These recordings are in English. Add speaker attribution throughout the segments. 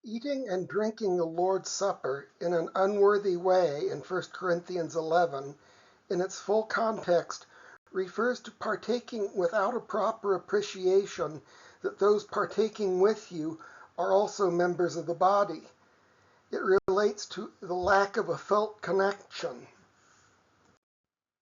Speaker 1: Eating and drinking the Lord's Supper in an unworthy way in 1 Corinthians 11, in its full context, refers to partaking without a proper appreciation that those partaking with you are also members of the body. It relates to the lack of a felt connection.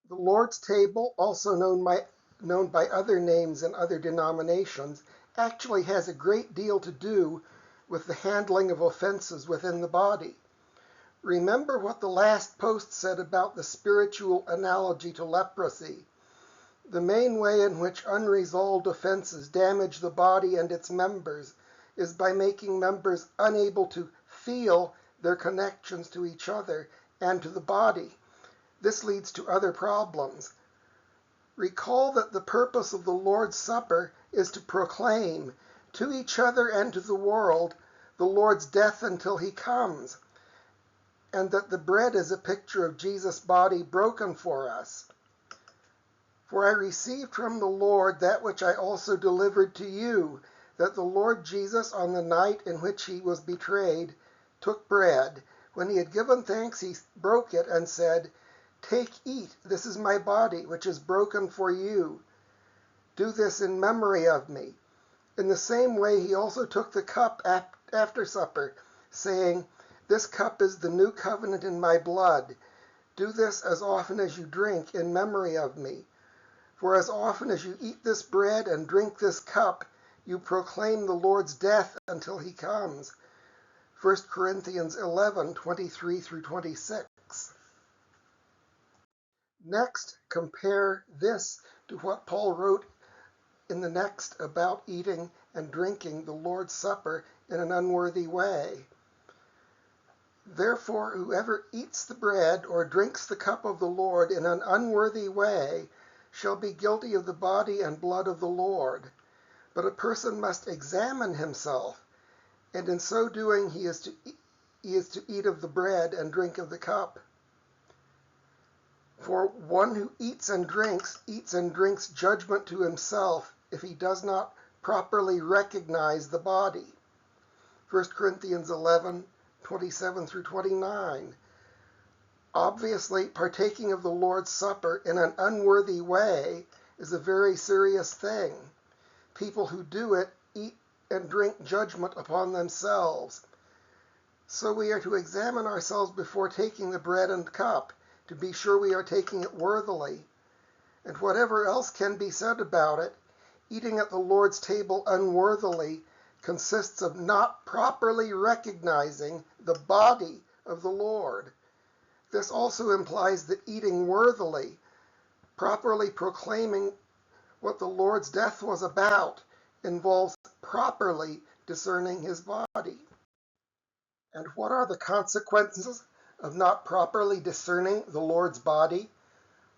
Speaker 1: The Lord's table, also known by other names in other denominations, actually has a great deal to do with the handling of offenses within the body. Remember what the last post said about the spiritual analogy to leprosy. The main way in which unresolved offenses damage the body and its members is by making members unable to feel their connections to each other and to the body. This leads to other problems. Recall that the purpose of the Lord's Supper is to proclaim to each other and to the world the Lord's death until he comes, and that the bread is a picture of Jesus' body broken for us. For I received from the Lord that which I also delivered to you, that the Lord Jesus, on the night in which he was betrayed, took bread. When he had given thanks, he broke it and said, "Take, eat, this is my body, which is broken for you. Do this in memory of me." In the same way, he also took the cup after supper, saying, "This cup is the new covenant in my blood. Do this as often as you drink in memory of me. For as often as you eat this bread and drink this cup, you proclaim the Lord's death until he comes." 1 Corinthians 11:23 through 26. Next, compare this to what Paul wrote in the next about eating and drinking the Lord's Supper in an unworthy way. "Therefore, whoever eats the bread or drinks the cup of the Lord in an unworthy way shall be guilty of the body and blood of the Lord. But a person must examine himself, and in so doing he is to eat of the bread and drink of the cup. For one who eats and drinks judgment to himself if he does not properly recognize the body." 1 Corinthians 11:27 through 29. Obviously, partaking of the Lord's Supper in an unworthy way is a very serious thing. People who do it eat and drink judgment upon themselves. So we are to examine ourselves before taking the bread and cup, to be sure we are taking it worthily. And whatever else can be said about it, eating at the Lord's table unworthily consists of not properly recognizing the body of the Lord. This also implies that eating worthily, properly proclaiming what the Lord's death was about, involves properly discerning his body. And what are the consequences of not properly discerning the Lord's body?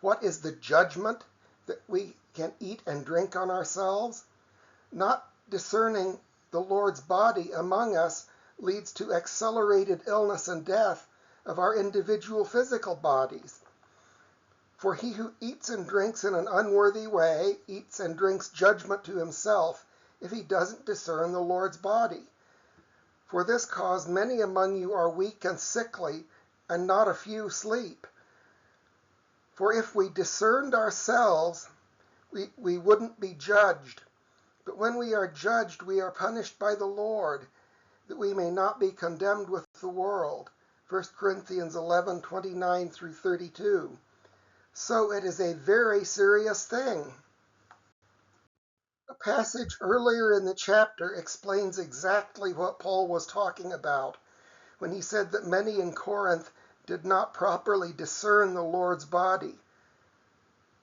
Speaker 1: What is the judgment that we can eat and drink on ourselves? Not discerning the Lord's body among us leads to accelerated illness and death of our individual physical bodies. For he who eats and drinks in an unworthy way eats and drinks judgment to himself if he doesn't discern the Lord's body. For this cause many among you are weak and sickly, and not a few sleep. For if we discerned ourselves, we wouldn't be judged. But when we are judged, we are punished by the Lord, that we may not be condemned with the world. 1 Corinthians 11:29 through 32. So it is a very serious thing. A passage earlier in the chapter explains exactly what Paul was talking about when he said that many in Corinth did not properly discern the Lord's body.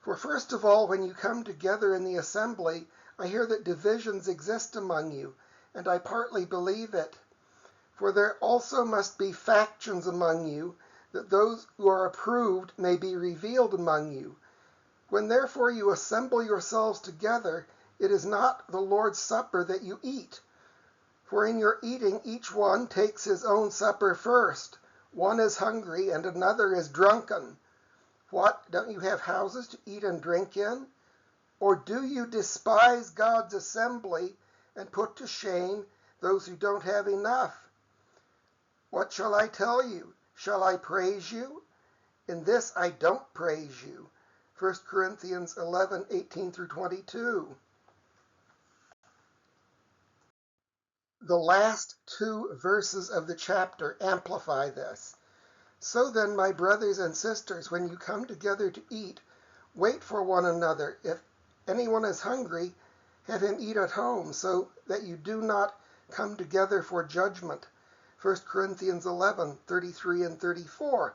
Speaker 1: For first of all, when you come together in the assembly, I hear that divisions exist among you, and I partly believe it. For there also must be factions among you, that those who are approved may be revealed among you. When therefore you assemble yourselves together, it is not the Lord's Supper that you eat. For in your eating each one takes his own supper first. One is hungry and another is drunken. What, don't you have houses to eat and drink in? Or do you despise God's assembly and put to shame those who don't have enough? What shall I tell you? Shall I praise you? In this I don't praise you. 1 Corinthians 11:18 through 22. The last two verses of the chapter amplify this. So then, my brothers and sisters, when you come together to eat, wait for one another. If anyone is hungry, have him eat at home, so that you do not come together for judgment. 1 Corinthians 11:33 and 34.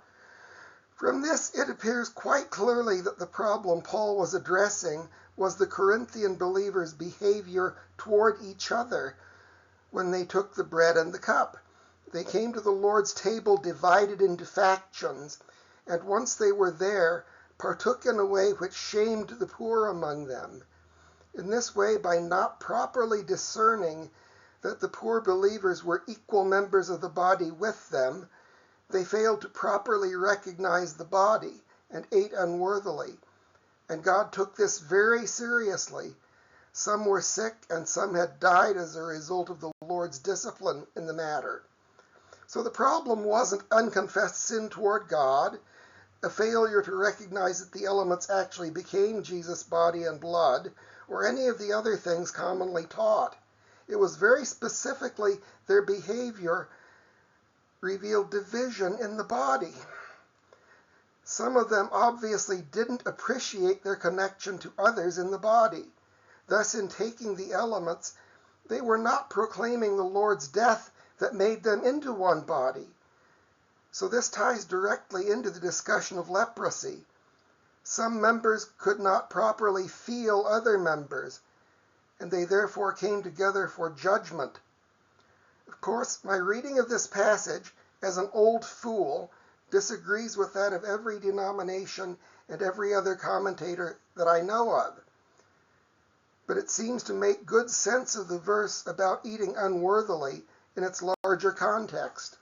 Speaker 1: From this, it appears quite clearly that the problem Paul was addressing was the Corinthian believers' behavior toward each other when they took the bread and the cup. They came to the Lord's table divided into factions, and once they were there, partook in a way which shamed the poor among them. In this way, by not properly discerning that the poor believers were equal members of the body with them, they failed to properly recognize the body and ate unworthily. And God took this very seriously. Some were sick and some had died as a result of the Lord's discipline in the matter. So the problem wasn't unconfessed sin toward God, a failure to recognize that the elements actually became Jesus' body and blood, or any of the other things commonly taught. It was very specifically their behavior revealed division in the body. Some of them obviously didn't appreciate their connection to others in the body. Thus, in taking the elements, they were not proclaiming the Lord's death that made them into one body. So this ties directly into the discussion of leprosy. Some members could not properly feel other members, and they therefore came together for judgment. Of course, my reading of this passage as an old fool disagrees with that of every denomination and every other commentator that I know of. But it seems to make good sense of the verse about eating unworthily in its larger context.